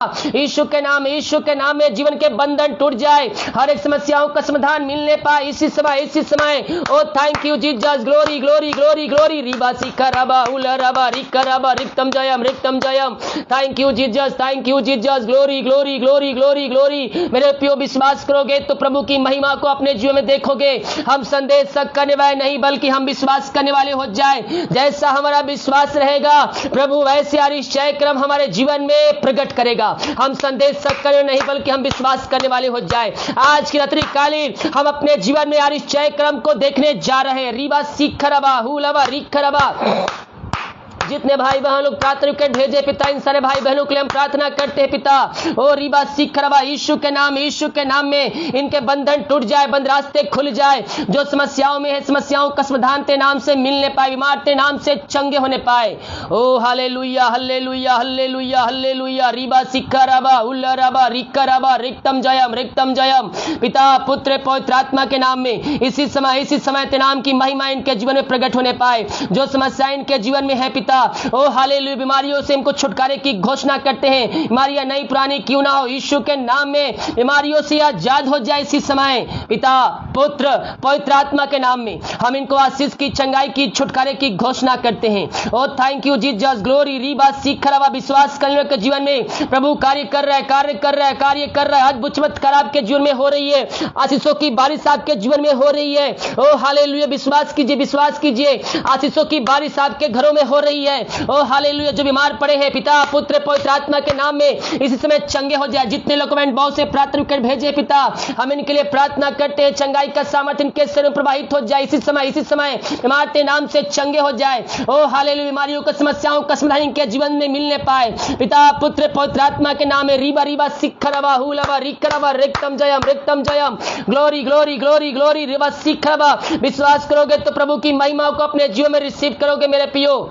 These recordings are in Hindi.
यीशु के नाम में जीवन के बंधन टूट जाए, हर एक समस्याओं का समाधान मिलने पाए इसी समय। Oh thank you Jesus, glory glory glory glory. रिबा सिकरबा उलरबा रिकरबा रिक्तम जयम। Thank you Jesus, glory glory glory glory glory. मेरे प्रियो, विश्वास करोगे तो प्रभु की महिमा को अपने जीवन में देखोगे। हम संदेश करने वाले नहीं बल्कि हम विश्वास करने वाले हो जाए। जैसा हमारा विश्वास रहेगा प्रभु वैसे आश्चर्य क्रम हमारे जीवन में प्रकट करेगा। हम संदेश करने नहीं बल्कि हम विश्वास करने वाले हो जाए। आज की रात्रि कालीन हम अपने जीवन में आश्चर्य क्रम को देखने जा रहे हैं। रीबा सिखरबा हुलबा रिखरबा। जितने भाई बहन लोग प्रार्थना के भेजे पिता, इन सारे भाई बहनों के लिए हम प्रार्थना करते हैं पिता। ओ रीबा सिखरबा, यीशु के नाम में इनके बंधन टूट जाए, बंद रास्ते खुल जाए। जो समस्याओं में है समस्याओं का समाधान ते नाम से मिलने पाए, बीमार ते नाम से चंगे होने पाए। Oh hallelujah hallelujah hallelujah hallelujah. रीबा सिखरबा उल्लरबा रिकरबा रिक्तम जयम। पिता पुत्र पवित्र आत्मा के नाम में इसी समय ते नाम की महिमा इनके जीवन में प्रकट होने पाए। जो समस्या इनके जीवन में है पिता, ओ हालेलुया, बीमारियों से इनको छुटकारे की घोषणा करते हैं। बीमारियां नई पुरानी क्यों ना हो, यीशु के नाम में बीमारियों से आजाद हो जाए इसी समय। पिता पुत्र पवित्र आत्मा के नाम में हम इनको आशीष की, चंगाई की, छुटकारे की घोषणा करते हैं। Oh thank you Jesus, glory. रीबा सिखरबा, विश्वास करने के जीवन में प्रभु कार्य कर रहा है। अद्भुत चमत्कार आपके जीवन में हो रही है। आशीषों की बारिश आपके जीवन में हो रही है। ओ हालेलुया, विश्वास कीजिए। आशीषों की बारिश आपके घरों में हो रही है। ओ हालेलुया, जो बीमार पड़े हैं पिता पुत्र पवित्र आत्मा के नाम में इसी समय चंगे हो जाए। जितने लोग कमेंट बॉक्स से प्रार्थना कर भेजे पिता, हम इनके लिए प्रार्थना करते हैं। चंगाई का सामर्थ्य इनके शरीर में प्रवाहित हो जाए इसी समय बीमार के नाम से चंगे हो जाए। ओ हालेलुया, बीमारियों का समस्याओं का समाधान इनके जीवन में मिलने पाए। पिता पुत्र पवित्र आत्मा के नाम में रीबा सिखरबा हुलबा रिकरबा रिक्तम जयम। Glory glory glory glory. रीबा सिखरबा, विश्वास करोगे तो प्रभु की महिमा को अपने जीवन में रिसीव करोगे। मेरे प्रियो,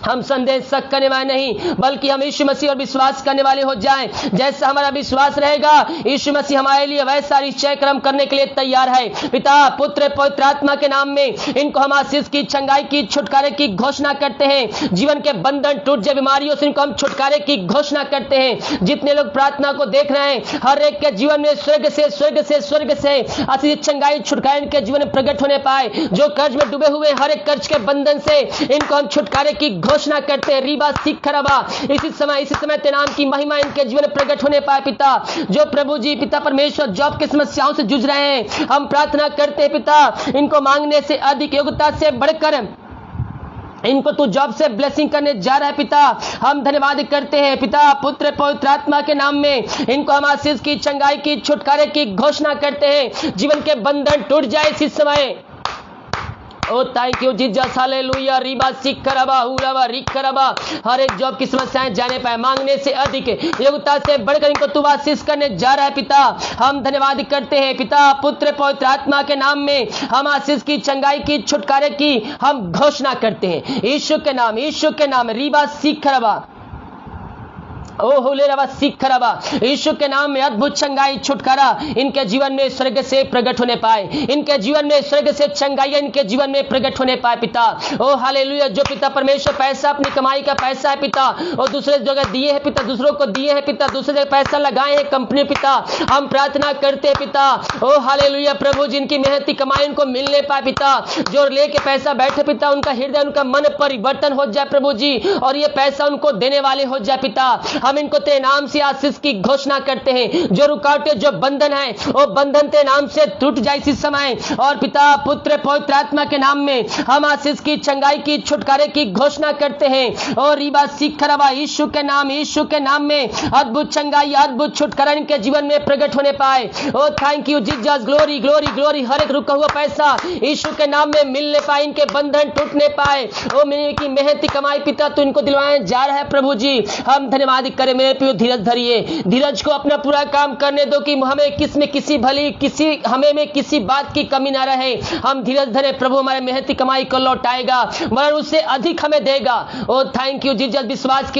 हम संदेश करने वाले नहीं बल्कि हम यीशु मसीह और विश्वास करने वाले हो जाएं। जैसा हमारा विश्वास रहेगा यीशु मसीह हमारे लिए वैसा निश्चय कर्म करने के लिए तैयार है। पिता पुत्र पवित्र आत्मा के नाम में इनको हम आशीष की, चंगाई की, छुटकारे की घोषणा करते हैं। जीवन के बंधन टूट जाए, बीमारियों से इनको हम छुटकारे की घोषणा करते हैं। जितने लोग प्रार्थना को देख रहे हैं, हर एक के जीवन में स्वर्ग से आशीष, चंगाई, छुटकारे इनके जीवन में प्रकट होने पाए। जो कर्ज में डूबे हुए हर एक कर्ज के बंधन से इनको हम छुटकारे की घोषणा करते हैं। रीबा सिखरबा, इसी समय ते नाम की महिमा इनके जीवन में प्रकट होने पाए। पिता, जो प्रभु जी पिता परमेश्वर जॉब की समस्याओं से जूझ रहे हैं, हम प्रार्थना करते हैं पिता, इनको मांगने से अधिक, योग्यता से बढ़कर इनको तू जॉब से ब्लेसिंग करने जा रहा है। पिता, हम धन्यवाद करते हैं। पिता पुत्र पवित्र आत्मा के नाम में इनको हम आशीष की, चंगाई की, छुटकारे की घोषणा करते हैं। जीवन के बंधन टूट जाए इसी समय। Oh thank you Jesus, hallelujah. रीबा सिखरबा हुलबा रिखरबा। हर एक जॉब की समस्याएं जाने पाए, मांगने से अधिक, योग्यता से बढ़कर इनको तू आशीष करने जा रहा है। पिता, हम धन्यवाद करते हैं। पिता पुत्र पवित्र आत्मा के नाम में हम आशीष की, चंगाई की, छुटकारे की हम घोषणा करते हैं। यीशु के नाम। रीबा सिखरबा, ओ हुलेरबा सिखरबा। यीशु के नाम में अद्भुत चंगाई, छुटकारा इनके जीवन में स्वर्ग से प्रकट होने पाए। इनके जीवन में स्वर्ग से चंगाई इनके जीवन में प्रकट होने पाए। पिता, ओ हालेलुया, जो पिता परमेश्वर पैसा, अपनी कमाई का पैसा है पिता, और दूसरे जगह दिए है पिता, दूसरों को दिए है पिता, दूसरे जगह पैसा लगाए हैं कंपनी पिता, हम प्रार्थना करते हैं पिता, ओ हालेलुया, प्रभु जिनकी मेहनती कमाई उनको मिलने पाए पिता, जो लेके पैसा बैठे पिता, उनका हृदय, उनका मन परिवर्तन हो जाए प्रभु जी, और ये पैसा उनको देने वाले हो जाए पिता। हम इनको तेरे नाम से आशीष की घोषणा करते हैं। जो रुकावटें, जो बंधन है, वो बंधन तेरे नाम से टूट जाए इस समय, और पिता पुत्र पवित्र आत्मा के नाम में हम आशीष की, चंगाई की, छुटकारे की घोषणा करते हैं। और रीबा सिखरबा, यीशु के नाम में अद्भुत चंगाई, अद्भुत छुटकारा इनके जीवन में प्रकट होने पाए। Oh thank you Jesus, glory glory glory. हर एक रुका हुआ पैसा यीशु के नाम में मिलने पाए, इनके बंधन टूटने पाए। ओ मेरी की मेहनती कमाई पिता तो इनको दिलवाने जा रहा है प्रभु जी, हम धन्यवाद करें। मेरे प्रिय धीरज धरिए, धीरज को अपना पूरा काम करने दो कि हमें हमें में किसी बात की कमी ना रहे। हम धीरज धरे, प्रभु हमारे मेहनती कमाई को लौटाएगा, वरन उससे अधिक हमें देगा। ओ थैंक यू जीसस, विश्वास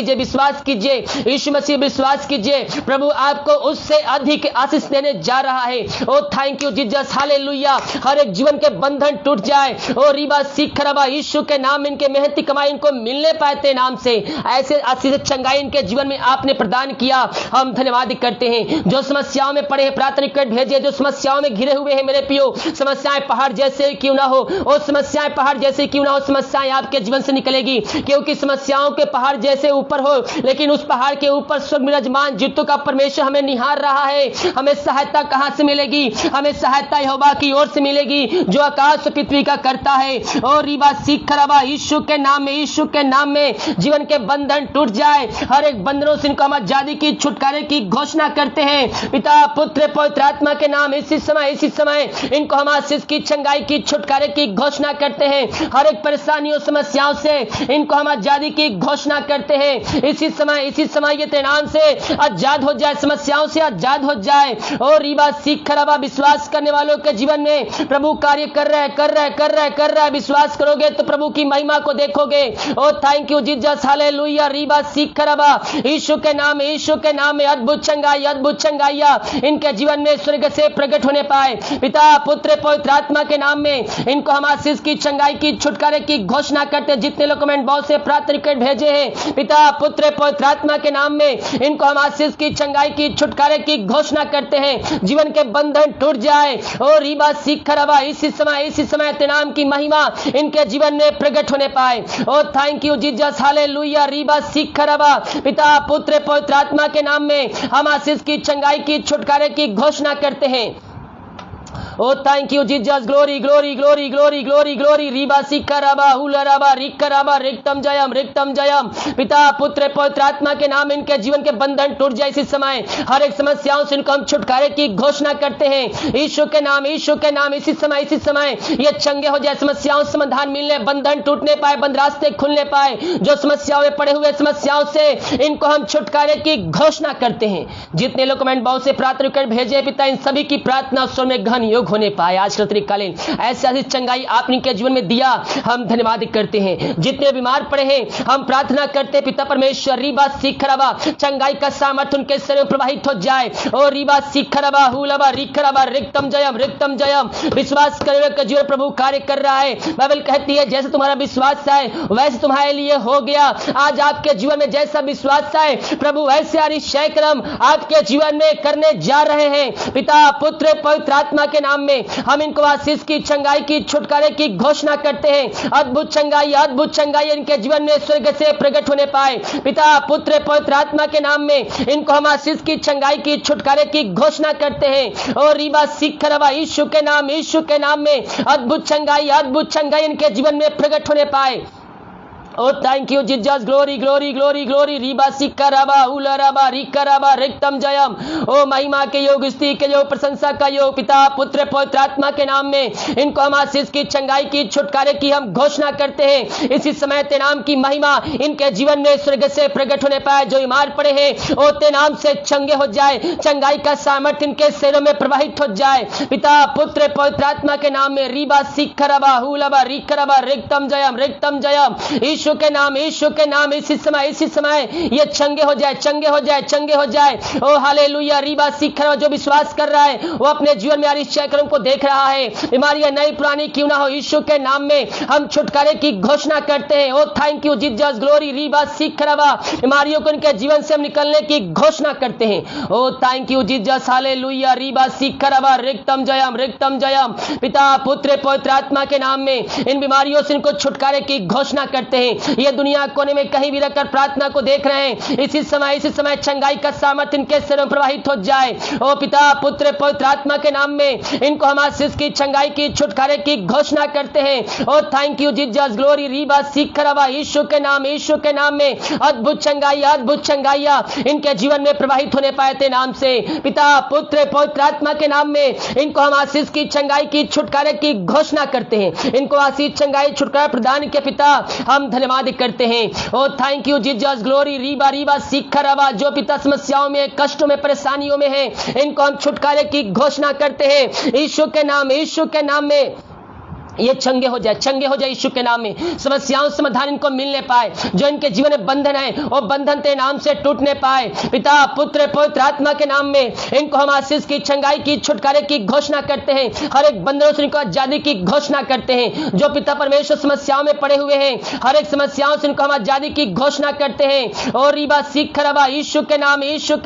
कीजिए यीशु मसीह, विश्वास कीजिए, प्रभु आपको उससे अधिक आशीष देने जा रहा है। ओ थैंक यू जीसस, हालेलुया। हर एक जीवन के बंधन टूट जाए। ओ रीबा सिखरबा, यीशु के नाम, इनके मेहनती कमाई इनको मिलने पाए तेरे नाम से, ऐसे आशीष चंगाई इनके जीवन में आपने प्रदान किया, हम धन्यवाद करते हैं। जो समस्याओं में पड़े हैं प्रार्थना रिक्वेस्ट भेजे, जो समस्याओं में घिरे हुए हैं मेरे पियो, समस्याएं पहाड़ जैसे क्यों ना हो, और समस्याएं पहाड़ जैसे क्यों ना हो, समस्याएं आपके जीवन से निकलेगी, क्योंकि समस्याओं के पहाड़ जैसे ऊपर हो, लेकिन उस पहाड़ के ऊपर स्वर्ग विराजमान जित्तों का परमेश्वर हमें निहार रहा है। हमें सहायता कहां से मिलेगी? हमें सहायता यहोवा की ओर से मिलेगी जो आकाश और पृथ्वी का करता है। और रीबा सीख खराबा, यीशु के नाम में, यीशु के नाम में जीवन के बंधन टूट जाए, हर एक बंधनों से इनको हम आजादी की, छुटकारे की घोषणा करते हैं। पिता पुत्र पवित्र आत्मा के नाम इसी समय इनको हम आशीष की, चंगाई की, छुटकारे की घोषणा करते हैं। हर एक परेशानियों समस्याओं से इनको हम आजादी की घोषणा करते हैं। इसी समय ये तनाव से आजाद हो जाए, समस्याओं से आजाद हो जाए। और रीबा सीख खराबा, विश्वास करने वालों के जीवन में प्रभु कार्य कर रहा है। विश्वास करोगे तो प्रभु की महिमा को देखोगे। Oh thank you Jesus, hallelujah. रीबा सीख खराबा, यीशु के नाम में अद्भुत चंगाइयां इनके जीवन में स्वर्ग से प्रकट होने पाए। पिता पुत्र पवित्र आत्मा के नाम में इनको हम आशीष की, चंगाई की, छुटकारे की घोषणा करते हैं। जितने लोग कमेंट बॉक्स से प्रार्थना रिक्वेस्ट भेजे हैं, पिता पुत्र पवित्र आत्मा के नाम में इनको हम आशीष की, चंगाई की, छुटकारे की घोषणा करते हैं। जीवन के बंधन टूट जाए। और रीबा सीख खराबा, इसी समय तेनाम की महिमा इनके जीवन में प्रकट होने पाए। Oh thank you Jesus, hallelujah. रीबा सीख खराबा, पिता पुत्र पवित्र आत्मा के नाम में हम आशीष की, चंगाई की, छुटकारे की घोषणा करते हैं। Oh thank you Jesus, glory glory glory glory glory glory. रीबा सिकराबा हुलराबा रिकराबा रिक्तम जयम। पिता पुत्र पवित्र आत्मा के नाम इनके जीवन के बंधन टूट जाए। इसी समय हर एक समस्याओं से इनको हम छुटकारे की घोषणा करते हैं। यीशु के नाम इसी समय ये चंगे हो जाए, समस्याओं से समाधान मिलने, बंधन टूटने पाए, बंद रास्ते खुलने पाए। जो समस्याओं में पड़े हुए समस्याओं से इनको हम छुटकारे की घोषणा करते हैं। जितने लोग कमेंट बॉक्स से प्रार्थना कर भेजे पिता, इन सभी की प्रार्थना स्वर में गहन योग होने पाए। आज रात्रिकालीन ऐसी चंगाई आपने के जीवन में दिया, हम धन्यवाद करते हैं। जितने बीमार पड़े हैं हम प्रार्थना करते पिता परमेश्वर, रीबा सीखराबा, चंगाई का सामर्थ्य उनके शरीर में प्रवाहित हो जाए। और रीबा सीखराबा हुलबा रिखराबा रिक्तम जयम। विश्वास करने का जीवन प्रभु कार्य कर रहा है। बाइबल कहती है जैसे तुम्हारा विश्वास है वैसे तुम्हारे लिए हो गया। आज आपके जीवन में जैसा विश्वास है प्रभु वैसे अतिशय कर्म आपके जीवन में करने जा रहे हैं। पिता पुत्र पवित्र आत्मा के नाम में हम इनको आशीष की, चंगाई की, छुटकारे की घोषणा करते हैं। अद्भुत चंगाई इनके जीवन में स्वर्ग से प्रकट होने पाए। पिता पुत्र पवित्र आत्मा के नाम में इनको हम आशीष की, चंगाई की, छुटकारे की घोषणा करते हैं। और रीबा सिखरवा, यीशु के नाम में अद्भुत चंगाई इनके जीवन में प्रकट होने पाए। Oh thank you Jesus, glory glory glory glory. रीबा सिकराबा उलराबा रिकराबा रिक्तम जयम। ओ महिमा के योग, स्तुति के योग, प्रशंसा का योग, पिता पुत्र पवित्र आत्मा के नाम में इनको हम आशीष की, चंगाई की, छुटकारे की हम घोषणा करते हैं। इसी समय ते नाम की महिमा इनके जीवन में स्वर्ग से प्रकट होने पाए। जो बीमार पड़े हैं ओ ते नाम से चंगे हो जाए, चंगाई का सामर्थ्य इनके शरीरों में प्रवाहित हो जाए। पिता पुत्र पवित्र आत्मा के नाम में रीबा सिकराबा हुलबा रिकराबा रिक्तम जयम। यीशु के नाम इसी समय ये चंगे हो जाए। ओ हालेलुया। रीबा सीखर, जो विश्वास कर रहा है वो अपने जीवन में आश्चर्य कर्म को देख रहा है। बीमारियां नई पुरानी क्यों ना हो, यीशु के नाम में हम छुटकारे की घोषणा करते हैं। Oh thank you Jesus, glory. रीबा सीखरवा, बीमारियों को इनके जीवन से हम निकलने की घोषणा करते हैं। Oh thank you Jesus, hallelujah. रीबा सीखरवा रिक्तम जयम। पिता पुत्र पवित्र आत्मा के नाम में इन बीमारियों से इनको छुटकारे की घोषणा करते हैं। ये दुनिया कोने में कहीं भी रहकर प्रार्थना को देख रहे हैं, इसी समय चंगाई का सामर्थ्य इनके शरीर में प्रवाहित हो जाए। ओ पिता पुत्र पवित्र आत्मा के नाम में इनको हम आशीष की, चंगाई की, छुटकारे की घोषणा करते हैं। Oh thank you Jesus, glory. रीबा सीखरवा, यीशु के नाम में अद्भुत चंगाइयां इनके जीवन में प्रवाहित होने पाए थे नाम से। पिता पुत्र पवित्र आत्मा के नाम में इनको हम आशीष की, चंगाई की, छुटकारे की घोषणा करते हैं। इनको आशीष, चंगाई, छुटकारा प्रदान के पिता हम धन्यवाद करते हैं। Oh thank you Jesus, glory. रीबा सीखरवा, जो पिता समस्याओं में, कष्टों में, परेशानियों में है इनको हम छुटकारे की घोषणा करते हैं। यीशु के नाम में ये चंगे हो जाए यीशु के नाम में। समस्याओं समाधान इनको मिलने पाए, जो इनके जीवन में बंधन है वो बंधन तेरे नाम से टूटने पाए। पिता पुत्र पवित्र आत्मा के नाम में इनको हम आशीष की, चंगाई की, छुटकारे की घोषणा करते हैं। हर एक बंधनों से इनको आजादी की घोषणा करते हैं। जो पिता परमेश्वर समस्याओं में पड़े हुए हैं, हर एक समस्याओं से इनको हम आजादी की घोषणा करते हैं। और रीबा सीख खराबा यीशु के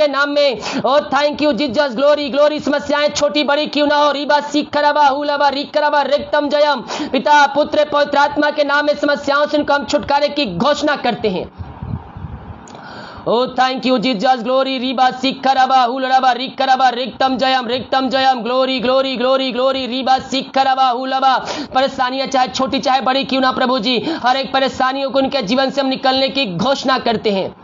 नाम में। और thank you Jesus, glory glory. समस्याएं छोटी बड़ी क्यों ना हो, रीबा सीख खराबा हुलाबा रिकराबा रिक्तम जयम। पिता पुत्र पवित्र आत्मा के नाम में समस्याओं से इनको हम छुटकारे की घोषणा करते हैं। Oh thank you Jesus, glory रीबा सिक्खरबा हुलरबा रिकरबा रिक्तम जयम। ग्लोरी ग्लोरी ग्लोरी ग्लोरी रीबा सिक्खरबा हुलबा। परेशानियां चाहे छोटी चाहे बड़ी क्यों ना प्रभु जी, हर एक परेशानियों को उनके जीवन से हम निकलने की घोषणा करते हैं।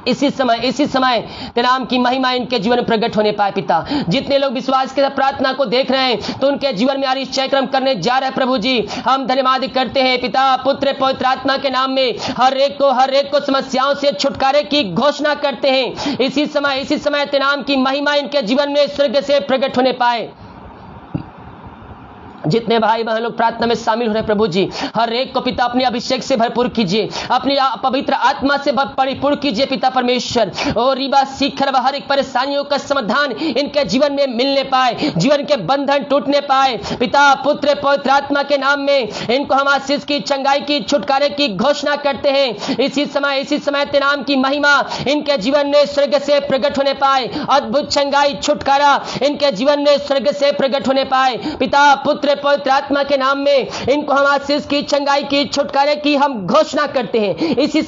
इसी समय तेरे नाम की महिमा इनके जीवन में प्रकट होने पाए। पिता जितने लोग विश्वास के साथ प्रार्थना को देख रहे हैं तो उनके जीवन में आशीष क्रम करने जा रहे हैं प्रभु जी, हम धन्यवाद करते हैं। पिता पुत्र पवित्र आत्मा के नाम में हर एक को समस्याओं से छुटकारे की घोषणा करते हैं। इसी समय तेरे नाम की महिमा इनके जीवन में स्वर्ग से प्रकट होने पाए। जितने भाई बहन लोग प्रार्थना में शामिल हो रहे प्रभु जी, हर एक को पिता अपने अभिषेक से भरपूर कीजिए, अपनी पवित्र आत्मा से परिपूर्ण कीजिए पिता परमेश्वर। और रीबा सीखर हर एक परेशानियों का समाधान इनके जीवन में मिलने पाए, जीवन के बंधन टूटने पाए। पिता पुत्र पवित्र आत्मा के नाम में इनको हम आशीष की, चंगाई की, छुटकारे की घोषणा करते हैं। इसी समय तेरे नाम की महिमा इनके जीवन में स्वर्ग से प्रकट होने पाए। अद्भुत चंगाई छुटकारा इनके जीवन में स्वर्ग से प्रकट होने पाए। पिता पुत्र पवित्र आत्मा के नाम में इनको हम आशीष की, चंगाई की, छुटकारे की हम घोषणा करते हैं। इसी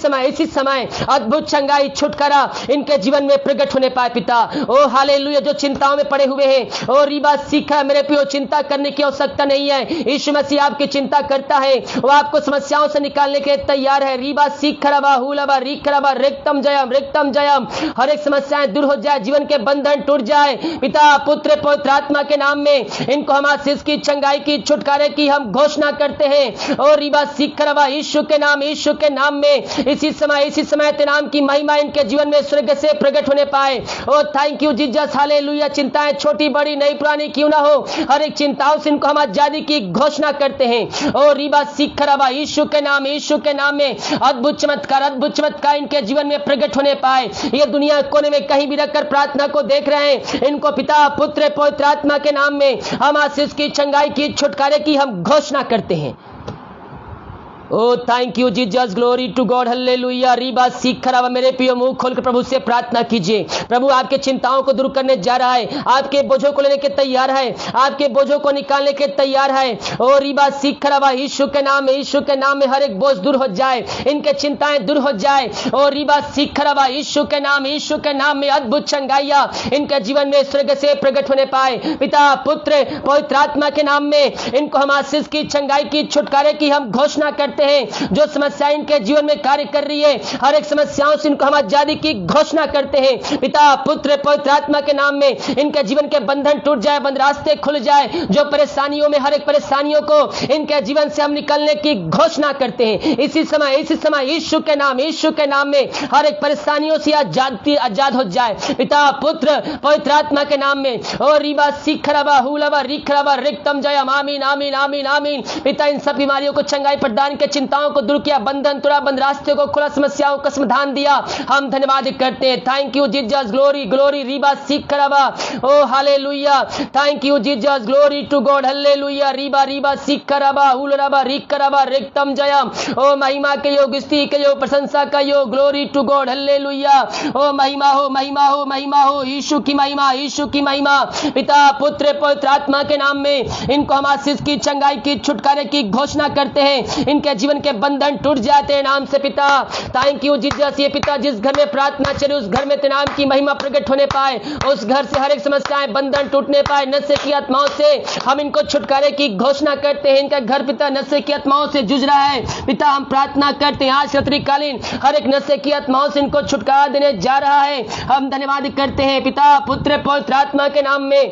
समय अद्भुत चंगाई छुटकारा इनके जीवन में प्रकट होने पाए। पिता ओ हालेलुया। जो चिंताओं में पड़े हुए हैं, ओ रीबा सीखा मेरे प्रियो, चिंता करने की आवश्यकता नहीं है। यीशु मसीह आपकी चिंता करता है, वो आपको समस्याओं से निकालने के तैयार है। रीबा सीखरबा हुलबा रिकरबा रिक्तम जयम। हर एक समस्याएं दूर हो जाए, जीवन के बंधन टूट जाए। पिता पुत्र पवित्र आत्मा के नाम में इनको हम आशीष की, चंगाई की, छुटकारे की हम घोषणा करते हैं। और रीबा सीखरबा यीशु के नाम में इसी समय तेरे नाम की महिमा इनके जीवन में स्वर्ग से प्रकट होने पाए। Oh thank you Jesus, hallelujah. चिंताएं छोटी बड़ी नई पुरानी क्यों ना हो, हर एक चिंताओं से इनको हम आजादी की घोषणा करते हैं। और रीबा सीखरबा यीशु के नाम में अद्भुत चमत्कार इनके जीवन में प्रकट होने पाए। ये दुनिया कोने में कहीं भी रखकर प्रार्थना को देख रहे हैं, इनको पिता पुत्र पवित्र आत्मा के नाम में हम आशीष की, चंगाई की, छुटकारे की हम घोषणा करते हैं। Oh thank you Jesus, glory to God, hallelujah. रीबा सीखरबा। मेरे प्रिय मुंह खोलकर प्रभु से प्रार्थना कीजिए। प्रभु आपके चिंताओं को दूर करने जा रहा है, आपके बोझों को लेने के तैयार है, आपके बोझों को निकालने के तैयार है। ओ रीबा सीखरबा यीशु के नाम में हर एक बोझ दूर हो जाए, इनके चिंताएं दूर हो जाए। ओ रीबा सीखरबा यीशु के नाम में अद्भुत चंगाइयां इनके जीवन में स्वर्ग से प्रकट होने पाए। पिता पुत्र पवित्र आत्मा के नाम में इनको हम आशीष की, चंगाई की, छुटकारे की हम घोषणा करते हैं। जो समस्या इनके जीवन में कार्य कर रही है, हर एक समस्याओं से इनको हम आजादी की घोषणा करते हैं। पिता पुत्र पवित्र आत्मा के नाम में इनके जीवन के बंधन टूट जाए, बंद रास्ते खुल जाए। जो परेशानियों में, हर एक परेशानियों को इनके जीवन से हम निकलने की घोषणा करते हैं। इसी समय यीशु के नाम में हर एक परेशानियों से आजाद हो जाए। पिता पुत्र पवित्र आत्मा के नाम में। और रीबा सीखरबा हुलबा रिखरबा रिक्तम जयम। आमीन आमीन आमीन आमीन। पिता इन सब बीमारियों को चंगाई प्रदान के, चिंताओं को दूर किया, बंधन तोड़ा, बंद रास्ते को खुला, समस्याओं का समाधान दिया। हम धन्यवाद करते हैं। Thank you Jesus, glory glory रीबा सीखरबा। Oh hallelujah. Thank you Jesus, glory to God, hallelujah. रीबा सीखरबा हुलरबा रिकरबा रिक्तम जयम। ओ महिमा के योग, स्तुति के योग, प्रशंसा का योग, ग्लोरी टू गॉड, हालेलुया। ओ महिमा हो यीशु की महिमा। पिता पुत्र पवित्र आत्मा के नाम में इनको हम आशीष की, चंगाई की, छुटकारे की घोषणा करते हैं। इनके जीवन के बंधन टूट जाते हैं नाम से। पिता थैंक यू जीसस। ये पिता जिस घर में प्रार्थना चले, उस घर में तेरे नाम की महिमा प्रकट होने पाए, उस घर से हर एक समस्याएं, बंधन टूटने पाए। नशे की आत्माओं से हम इनको छुटकारे की घोषणा करते हैं। इनका घर पिता नशे की आत्माओं से जूझ रहा है, पिता हम प्रार्थना करते हैं आज रात्रिकालीन हर एक नशे की आत्माओं से इनको छुटकारा देने जा रहा है। हम धन्यवाद करते हैं पिता पुत्र पवित्र आत्मा के नाम में।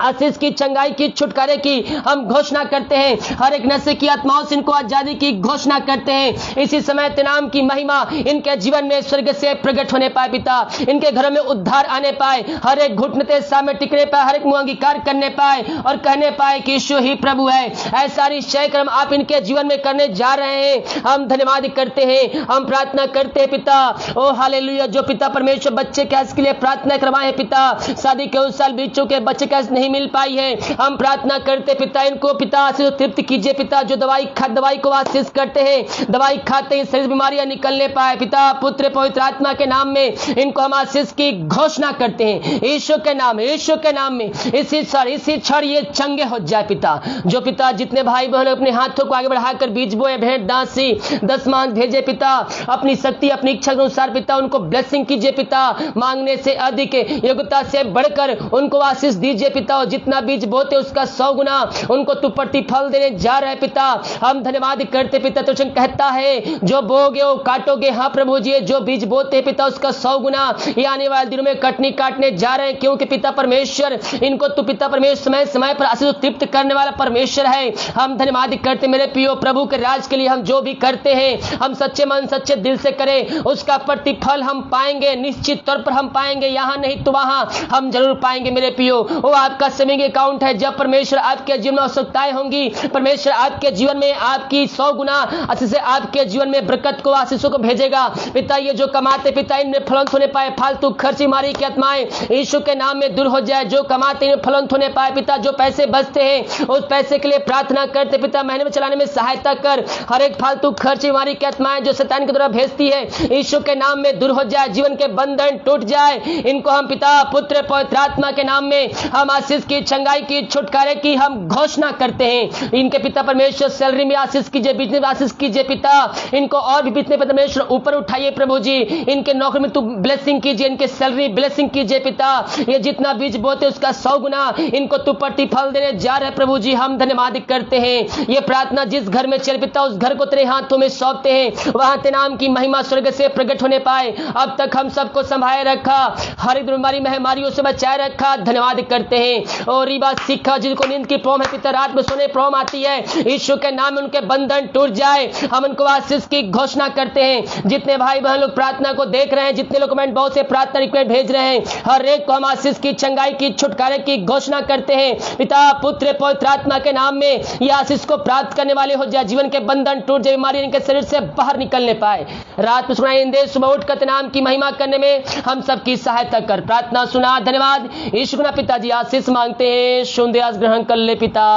आशीष की, चंगाई की, छुटकारे की हम घोषणा करते हैं। हर एक नशे की आत्माओं से इनको आजादी की घोषणा करते हैं। इसी समय तेरे नाम की महिमा इनके जीवन में स्वर्ग से प्रकट होने पाए पिता, इनके घरों में उद्धार आने पाए, हर एक घुटने तेरे सामने टिकने पाए, हर एक मुंह अंगीकार करने पाए और कहने पाए कि यीशु ही प्रभु है। ऐसा निश्चय कर्म आप इनके जीवन में करने जा रहे हैं। हम धन्यवाद करते हैं, हम प्रार्थना करते हैं पिता। ओ हालेलुया। जो पिता परमेश्वर बच्चे कैसे के लिए प्रार्थना करवाए हैं पिता, शादी के उस साल बीच चुके, बच्चे कैसे नहीं मिल पाई है, हम प्रार्थना करते पिता इनको पिता आशीष तृप्त कीजिए पिता। जो दवाई को आशीष करते हैं, दवाई खाते ही शरीर बीमारियां निकलने पाए पिता, पुत्र पवित्र आत्मा के नाम में इनको हम आशीष की घोषणा करते हैं। यीशु के नाम में, यीशु के नाम में इसी क्षण ये चंगे हो जाए पिता। जो पिता जितने भाई बहन अपने हाथों को आगे बढ़ाकर बीज बोए, भेंट दासी दसमांश भेजे पिता, अपनी शक्ति अपनी इच्छा के अनुसार पिता उनको ब्लेसिंग कीजिए पिता। मांगने से अधिक, योग्यता से बढ़कर उनको आशीष दीजिए पिता। और जितना बीज बोते उसका 100 गुना उनको तू प्रतिफल देने जा रहे पिता। हम धन्यवाद करते पिता। तो कहता है जो बोगे वो काटोगे। हाँ प्रभु जी, जो बीज बोते पिता उसका 100 गुना ये आने वाले दिनों में कटनी काटने जा रहे हैं, क्योंकि पिता परमेश्वर इनको तू पिता परमेश्वर समय समय पर आशीष तृप्त करने वाला परमेश्वर है। हम धन्यवाद करते मेरे प्रियो प्रभु के राज के लिए। हम जो भी करते हैं हम सच्चे मन सच्चे दिल से करें, उसका प्रतिफल हम पाएंगे, निश्चित तौर पर हम पाएंगे। यहाँ नहीं तो वहां हम जरूर पाएंगे मेरे प्रियो। वो आपका सेविंग अकाउंट है। जब परमेश्वर आपके जीवन में आवश्यकताएं होंगी, परमेश्वर आपके जीवन में आपकी 100 गुना आशीष आपके जीवन में बरकत को आशीषों को भेजेगा पिता। ये जो कमाते पिता इनमें फलंत होने पाए, फालतू खर्च बीमारी की आत्माएं यीशु के नाम में दूर हो जाए। जो कमाते इनमें फलंत होने पाए पिता, जो पैसे बचते हैं उस पैसे के लिए प्रार्थना करते पिता, महीने में चलाने में सहायता कर। हर एक फालतू खर्च बीमारी की आत्माएं जो शैतान के द्वारा भेजती है यीशु के नाम में दूर हो जाए, जीवन के बंधन टूट जाए। इनको हम पिता पुत्र पवित्र आत्मा के नाम में हम आशीष की, चंगाई की, छुटकारे की हम घोषणा करते हैं। इनके पिता परमेश्वर सैलरी में आशीष कीजिए, बिजनेस में आशीष कीजिए पिता। इनको और भी बिजनेस परमेश्वर ऊपर उठाइए प्रभु जी। इनके नौकरी में तू ब्लेसिंग कीजिए, इनके सैलरी ब्लेसिंग कीजिए पिता। ये जितना बीज बोते उसका 100 गुना इनको तू प्रतिफल देने जा रहे प्रभु जी। हम धन्यवाद करते हैं। ये प्रार्थना जिस घर में चल पिता उस घर को तेरे हाथों में सौंपते हैं, वहां तेरे नाम की महिमा स्वर्ग से प्रकट होने पाए। अब तक हम सबको संभाले रखा, हर एक बीमारी महामारियों से बचाए रखा, धन्यवाद करते हैं। और रीबा सीखा जिनको नींद की प्रॉब्लम है पिता, रात में सोने प्रॉब्लम आती है, यीशु के नाम में उनके बंधन टूट जाए। हम उनको आशीष की घोषणा करते हैं। जितने भाई बहन लोग प्रार्थना को देख रहे हैं, जितने लोग कमेंट बहुत से प्रार्थना रिक्वेस्ट भेज रहे हैं, हर एक को हम आशीष की, चंगाई की, छुटकारे की घोषणा करते हैं पिता पुत्र पवित्र आत्मा के नाम में। यह आशीष को प्राप्त करने वाले हो जाए, जीवन के बंधन टूट जाए, बीमारी इनके शरीर से बाहर निकलने पाए। रात में सुनाई दे, सुबह उठकर नाम की महिमा करने में हम सबकी सहायता कर। प्रार्थना सुना, धन्यवाद यीशु के नाम पिताजी आशीष मांगते हैं, सुन दे आज ग्रहण कर ले पिता,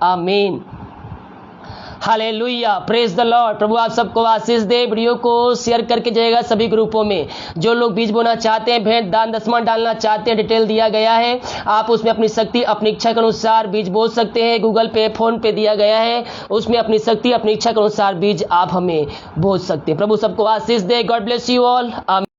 आमीन। Hallelujah, praise the Lord. प्रभु आप सबको आशीष दे। वीडियो को शेयर करके जाएगा सभी ग्रुपों में। जो लोग बीज बोना चाहते हैं, भेंट दान दसवां डालना चाहते हैं, डिटेल दिया गया है। आप उसमें अपनी शक्ति अपनी इच्छा के अनुसार बीज बोल सकते हैं। गूगल पे फोन पे दिया गया है, उसमें अपनी शक्ति अपनी इच्छा के अनुसार बीज आप हमें बोल सकते हैं। प्रभु सबको आशीष दे। God bless you all.